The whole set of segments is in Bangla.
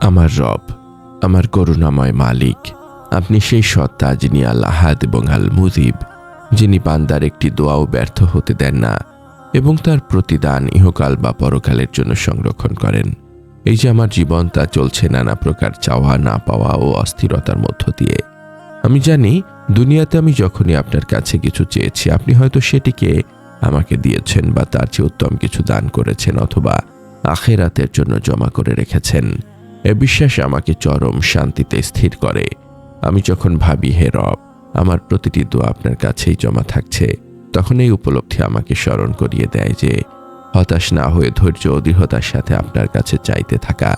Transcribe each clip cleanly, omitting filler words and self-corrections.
আমার রব, আমার করুণাময় মালিক, আপনি সেই সত্তা যিনি আল আহাদ এবং আল মুজিব, যিনি বান্দার একটি দোয়াও ব্যর্থ হতে দেন না এবং তার প্রতিদান ইহকাল বা পরকালের জন্য সংরক্ষণ করেন। এই যে আমার জীবন, তা চলছে নানা প্রকার চাওয়া না পাওয়া ও অস্থিরতার মধ্য দিয়ে। আমি জানি দুনিয়াতে আমি যখনই আপনার কাছে কিছু চেয়েছি, আপনি হয়তো সেটিকে আমাকে দিয়েছেন বা তার চেয়ে উত্তম কিছু দান করেছেন, অথবা আখিরাতের জন্য জমা করে রেখেছেন। এ বিশ্বাস আমাকে চরম শান্তিতে স্থির করে। আমি যখন ভাবি, হে রব, আমার প্রতিটি দোয়া আপনার কাছেই জমা থাকছে, তখন এই উপলব্ধি আমাকে স্মরণ করিয়ে দেয় যে হতাশ না হয়ে ধৈর্য ও দৃঢ়তার সাথে আপনার কাছে চাইতে থাকা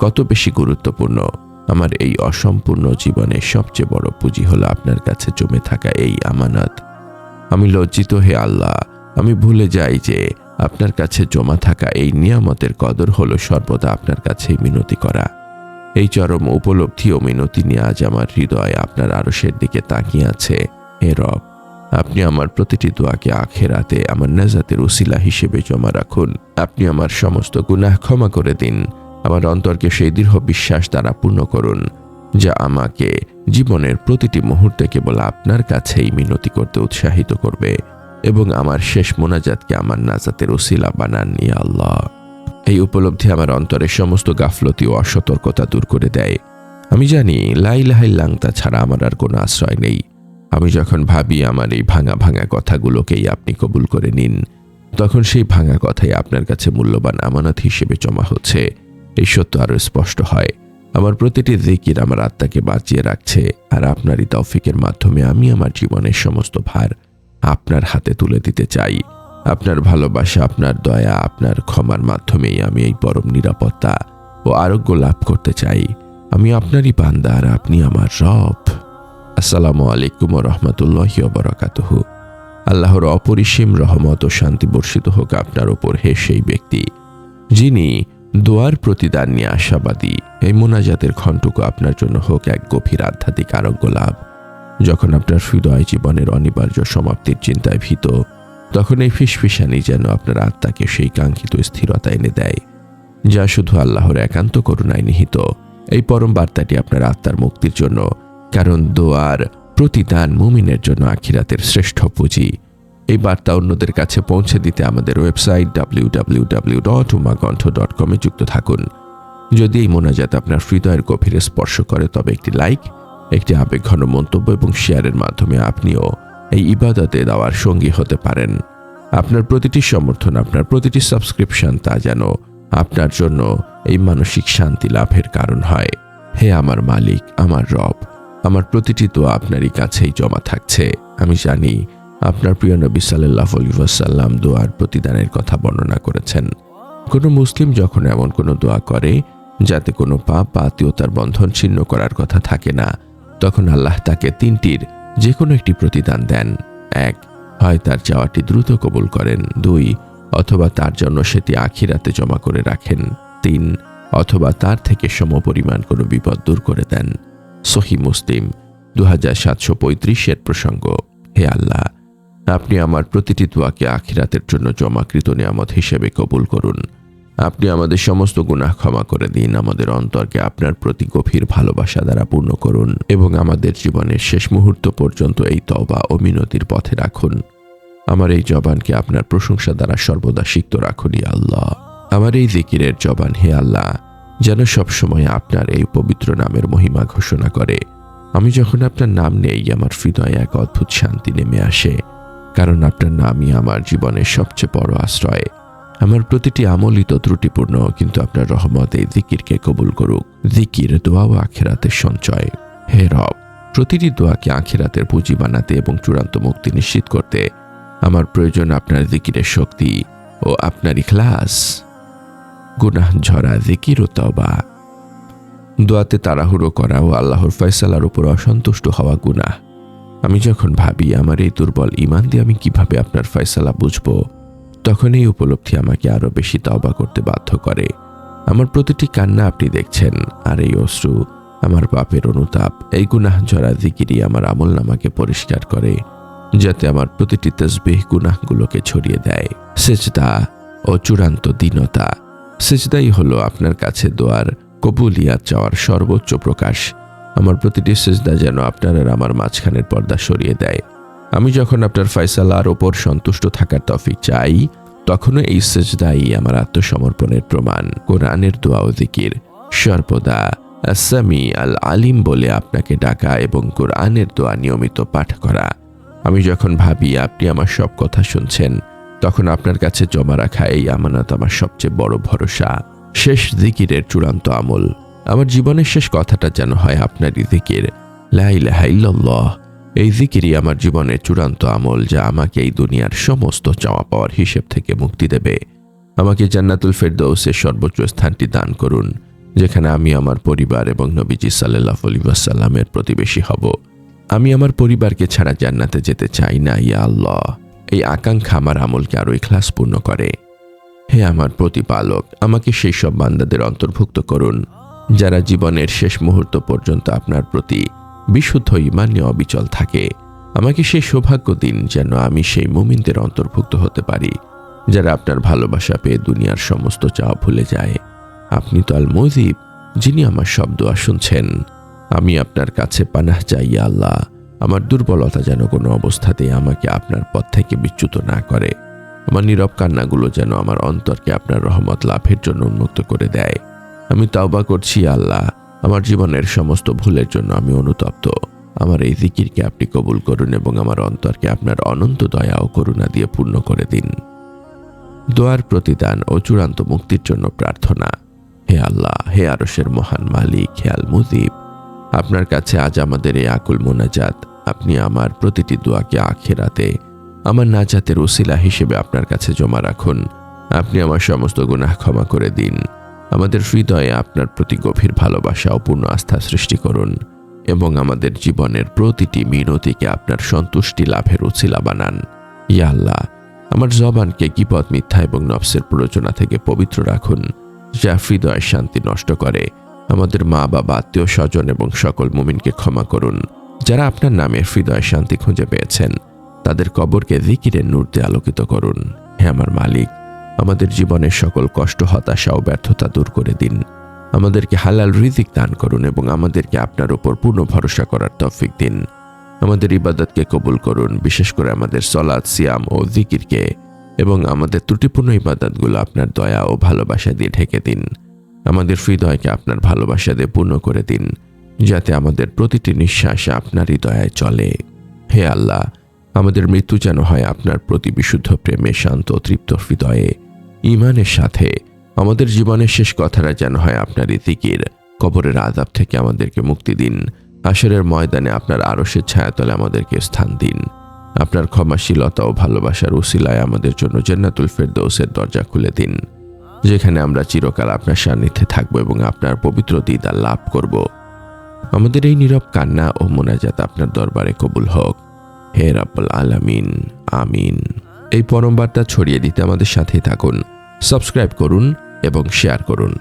কত বেশি গুরুত্বপূর্ণ। আমার এই অসম্পূর্ণ জীবনের সবচেয়ে বড় পুঁজি হলো আপনার কাছে জমে থাকা এই আমানত। আমি লজ্জিত, হে আল্লাহ, আমি ভুলে যাই যে আপনার কাছে জমা থাকা এই নিয়ামতের কদর হলো সর্বদা আপনার কাছেই মিনতি করা। এই চরম উপলব্ধি ও মিনতি নিয়ে আজ আমার হৃদয় আপনার আরশের দিকে তাকিয়ে আছে। হে রব, আপনি আমার প্রতিটি দোয়াকে আখিরাতে আমার নাজাতের উসিলা হিসেবে জমা রাখুন। আপনি আমার সমস্ত গুনাহ ক্ষমা করে দিন। আমার অন্তরকে সেই দৃঢ় বিশ্বাস দ্বারা পূর্ণ করুন, যা আমাকে জীবনের প্রতিটি মুহূর্তে কেবল আপনার কাছেই মিনতি করতে উৎসাহিত করবে এবং আমার শেষ মোনাজাতকে আমার নাজাতের উসিলা বানান, ইয়া আল্লাহ। এই উপলব্ধি আমার অন্তরের সমস্ত গাফলতি ও অসতর্কতা দূর করে দেয়। আমি জানি লা ইলাহা ইল্লাল্লাহ ছাড়া আমার আর কোনো আশ্রয় নেই। আমি যখন ভাবি আমার এই ভাঙা ভাঙা কথাগুলোকেই আপনি কবুল করে নিন, তখন সেই ভাঙা কথাই আপনার কাছে মূল্যবান আমানত হিসেবে জমা হচ্ছে। এই সত্য আরো স্পষ্ট হয়। আমার প্রতিটি জিকির আমার আত্মাকে বাঁচিয়ে রাখছে, আর আপনারই তৌফিকের মাধ্যমে আমি আমার জীবনের সমস্ত ভার আপনার হাতে তুলে দিতে চাই। আপনার ভালোবাসা, আপনার দয়া, আপনার ক্ষমার মাধ্যমেই আমি এই পরম নিরাপত্তা ও আরোগ্য লাভ করতে চাই। আমি আপনারই বান্দা আর আপনি আমার রব। আসসালামু আলাইকুম ওয়া রাহমাতুল্লাহি ওয়া বারাকাতুহু। আল্লাহর অপরিসীম রহমত ও শান্তি বর্ষিত হোক আপনার উপর, হে সেই ব্যক্তি যিনি দোয়ার প্রতিদান নিয়ে আশাবাদী। এই মোনাজাতের খণ্ডটুকু আপনার জন্য হোক এক গভীর আধ্যাত্মিক আরোগ্য লাভ। যখন আপনার হৃদয় জীবনের অনিবার্য সমাপ্তির চিন্তায় ভীত, তখন এই ফিসফিসানি যেন আপনার আত্মাকে সেই কাঙ্ক্ষিত স্থিরতা এনে দেয়, যা শুধু আল্লাহর একান্ত করুণায় নিহিত। এই পরম বার্তাটি আপনার আত্মার মুক্তির জন্য, কারণ দোয়ার প্রতিদান মুমিনের জন্য আখিরাতের শ্রেষ্ঠ পুঁজি। এই বার্তা অন্যদের কাছে পৌঁছে দিতে আমাদের ওয়েবসাইট www.umakonth.com যুক্ত থাকুন। যদি এই মোনাজাত আপনার হৃদয়ের গভীরে স্পর্শ করে, তবে একটি লাইক, একটি আবেগঘন মন্তব্য এবং শেয়ারের মাধ্যমে আপনিও এই ইবাদতে দেওয়ার সঙ্গী হতে পারেন। আপনার প্রতিটি সমর্থন, আপনার প্রতিটি সাবস্ক্রিপশন, তা যেন আপনার জন্য এই মানসিক শান্তি লাভের কারণ হয়। হে আমার মালিক, আমার রব, আমার প্রতিটি দোয়া আপনারই কাছেই জমা থাকছে। আমি জানি আপনার প্রিয় নবী সাল্লাল্লাহু আলাইহি ওয়াসাল্লাম দোয়ার প্রতিদানের কথা বর্ণনা করেছেন। কোনো মুসলিম যখন এমন কোনো দোয়া করে যাতে কোনো পাপ বা আত্মীয়তার বন্ধন ছিন্ন করার কথা থাকে না, তখন আল্লাহ তাকে তিনটির যে কোনো একটি প্রতিদান দেন। 1. হয় তার চাওয়াটি দ্রুত কবুল করেন। 2. অথবা তার জন্য সেটি আখিরাতে জমা করে রাখেন। 3. অথবা তার থেকে সমপরিমাণ কোনো বিপদ দূর করে দেন। সহিহ মুসলিম 2735 প্রসঙ্গ। হে আল্লাহ, আপনি আমার প্রতিটি দোয়াকে আখিরাতের জন্য জমাকৃত নিয়ামত হিসেবে কবুল করুন। আপনি আমাদের সমস্ত গুনাহ ক্ষমা করে দিন। আমাদের অন্তরকে আপনার প্রতি গভীর ভালোবাসা দ্বারা পূর্ণ করুন এবং আমাদের জীবনের শেষ মুহূর্ত পর্যন্ত এই তওবা ও মিনতির পথে রাখুন। আমার এই জবানকে আপনার প্রশংসা দ্বারা সর্বদা সিক্ত রাখুন, ইয়া আল্লাহ। আমার এই জিকিরের জবান, হে আল্লাহ, যেন সবসময় আপনার এই পবিত্র নামের মহিমা ঘোষণা করে। আমি যখন আপনার নাম নেই, আমার হৃদয়ে এক অদ্ভুত শান্তি নেমে আসে, কারণ আপনার নামই আমার জীবনের সবচেয়ে বড় আশ্রয়। আমার প্রতিটি আমলই তো ত্রুটিপূর্ণ, কিন্তু আপনার রহমত এই জিকিরকে কবুল করুক। জিকির, দোয়া ও আখিরাতের সঞ্চয়। হে রব, প্রতিটি দোয়াকে আখিরাতের পুঁজি বানাতে এবং চূড়ান্ত মুক্তি নিশ্চিত করতে আমার প্রয়োজন আপনার জিকিরের শক্তি ও আপনার ইখলাস। গুনাহ ঝরা জিকির ও তওবা। দোয়াতে তাড়াহুড়ো করা ও আল্লাহর ফয়সালার উপর অসন্তুষ্ট হওয়া গুনাহ। আমি যখন ভাবি আমার এই দুর্বল ঈমান দিয়ে আমি কিভাবে আপনার ফয়সালা বুঝবো, তখন এই উপলব্ধি আমাকে আরো বেশি তওবা করতে বাধ্য করে। আমার প্রতিটি কান্না আপনি দেখছেন, আর এই অশ্রু আমার পাপের অনুতাপ। এই গুনাহ ঝরা জিকিরই আমার আমলনামাকে পরিষ্কার করে, যাতে আমার প্রতিটি তাসবিহ গুনাহগুলোকে ছড়িয়ে দেয়। সিজদা ও চূড়ান্ত দীনতা। সিজদাই হলো আপনার কাছে দোয়ার কবুলিয়াত চাওয়ার সর্বোচ্চ প্রকাশ। আমার প্রতিটি সিজদা যেন আপনার আর আমার মাঝখানের পর্দা সরিয়ে দেয়। আমি যখন আপনার ফয়সালার ওপর সন্তুষ্ট থাকার তৌফিক চাই, তখনও এই সিজদাই আমার আত্মসমর্পণের প্রমাণ। কোরআনের দোয়া ও জিকির সর্বদা আসামি আল আলিম বলে আপনাকে ডাকা এবং কোরআনের দোয়া নিয়মিত পাঠ করা। আমি যখন ভাবি আপনি আমার সব কথা শুনছেন, তখন আপনার কাছে জমা রাখা এই আমানত আমার সবচেয়ে বড় ভরসা। শেষ জিকিরের চূড়ান্ত আমল। আমার জীবনের শেষ কথাটা যেন হয় আপনারই জিকির, লা ইলাহা ইল্লাল্লাহ। এই জিকিরই আমার জীবনের চূড়ান্ত আমল, যা আমাকে এই দুনিয়ার সমস্ত চাওয়া পাওয়ার হিসেব থেকে মুক্তি দেবে। আমাকে জান্নাতুল ফেরদৌসের সর্বোচ্চ স্থানটি দান করুন, যেখানে আমি আমার পরিবার এবং নবীজি সাল্লাল্লাহু আলাইহি ওয়াসাল্লামের প্রতিবেশী হব। আমি আমার পরিবারকে ছাড়া জান্নাতে যেতে চাই না, ইয়া আল্লাহ। এই আকাঙ্ক্ষা আমার আমলকে আরো ইখলাসপূর্ণ করে। হে আমার প্রতিপালক, আমাকে সেই সব বান্দাদের অন্তর্ভুক্ত করুন যারা জীবনের শেষ মুহূর্ত পর্যন্ত আপনার প্রতি বিশুদ্ধ ঈমান নিয়ে অবিচল থাকে। আমাকে সেই সৌভাগ্য দিন যেন আমি সেই মুমিনদের অন্তর্ভুক্ত হতে পারি যারা আপনার ভালোবাসা পেয়ে দুনিয়ার সমস্ত চাওয়া ভুলে যায়। আপনি তো আল মুজিব, যিনি আমার সব দোয়া শুনছেন। আমি আপনার কাছে পানাহ চাই, ইয়া আল্লাহ। আমার দুর্বলতা যেন কোনো অবস্থাতেই আমাকে আপনার পথ থেকে বিচ্যুত না করে। আমার নীরব কান্নাগুলো যেন আমার অন্তরকে আপনার রহমত লাভের জন্য উন্মুক্ত করে দেয়। আমি তাওবা করছি, আল্লাহ। আমার জীবনের সমস্ত ভুলের জন্য আমি অনুতপ্ত। আমার এই জিকিরকে আপনি কবুল করুন এবং আমার অন্তরকে আপনার অনন্ত দয়া ও করুণা দিয়ে পূর্ণ করে দিন। দোয়ার প্রতিদান ও চূড়ান্ত মুক্তির জন্য প্রার্থনা। হে আল্লাহ, হে আরশের মহান মালিক, হে আল মুজিব, আপনার কাছে আজ আমাদের এই আকুল মোনাজাত। আপনি আমার প্রতিটি দোয়াকে আখিরাতে আমার নাজাতের উসিলা হিসেবে আপনার কাছে জমা রাখুন। আপনি আমার সমস্ত গুনাহ ক্ষমা করে দিন। আমাদের হৃদয়ে আপনার প্রতি গভীর ভালোবাসা ও পূর্ণ আস্থা সৃষ্টি করুন এবং আমাদের জীবনের প্রতিটি মিনতিকে আপনার সন্তুষ্টি লাভের উসিলা বানান। ইয়া আল্লাহ, আমার জবানকে গীবত, মিথ্যা এবং নফসের প্ররোচনা থেকে পবিত্র রাখুন, যা হৃদয়ের শান্তি নষ্ট করে। আমাদের মা বাবা, আত্মীয় স্বজন এবং সকল মুমিনকে ক্ষমা করুন যারা আপনার নামে হৃদয়ে শান্তি খুঁজে পেয়েছেন। তাদের কবরকে জিকিরের নূর দিয়ে আলোকিত করুন। হে আমার মালিক, আমাদের জীবনের সকল কষ্ট, হতাশা ও ব্যর্থতা দূর করে দিন। আমাদেরকে হালাল রিজিক দান করুন এবং আমাদেরকে আপনার উপর পূর্ণ ভরসা করার তৌফিক দিন। আমাদের ইবাদতকে কবুল করুন, বিশেষ করে আমাদের সালাত, সিয়াম ও জিকিরকে, এবং আমাদের ত্রুটিপূর্ণ ইবাদতগুলো আপনার দয়া ও ভালোবাসা দিয়ে ঢেকে দিন। আমাদের হৃদয়কে আপনার ভালোবাসা দিয়ে পূর্ণ করে দিন, যাতে আমাদের প্রতিটি নিঃশ্বাস আপনারই দয়ায় চলে। হে আল্লাহ, আমাদের মৃত্যু যেন হয় আপনার প্রতি বিশুদ্ধ প্রেমে শান্ত তৃপ্ত হৃদয়ে। ঈমানের সাথে আমাদের জীবনের শেষ কথাটা যেন হয় আপনারই জিকির। কবরের আযাব থেকে আমাদেরকে মুক্তি দিন। হাশরের ময়দানে আপনার আরশের ছায়াতলে আমাদেরকে স্থান দিন। আপনার ক্ষমাশীলতা ও ভালোবাসার উসিলায় আমাদের জন্য জান্নাতুল ফেরদৌসের দরজা খুলে দিন, যেখানে আমরা চিরকাল আপনার সান্নিধ্যে থাকব এবং আপনার পবিত্র দিদার লাভ করব। আমাদের এই নীরব কান্না ও মোনাজাত আপনার দরবারে কবুল হোক। হে রাব্বুল আলামিন, আমিন। এই পরম বার্তা ছড়িয়ে দিতে আমাদের সাথেই থাকুন। সাবস্ক্রাইব করুন এবং শেয়ার করুন।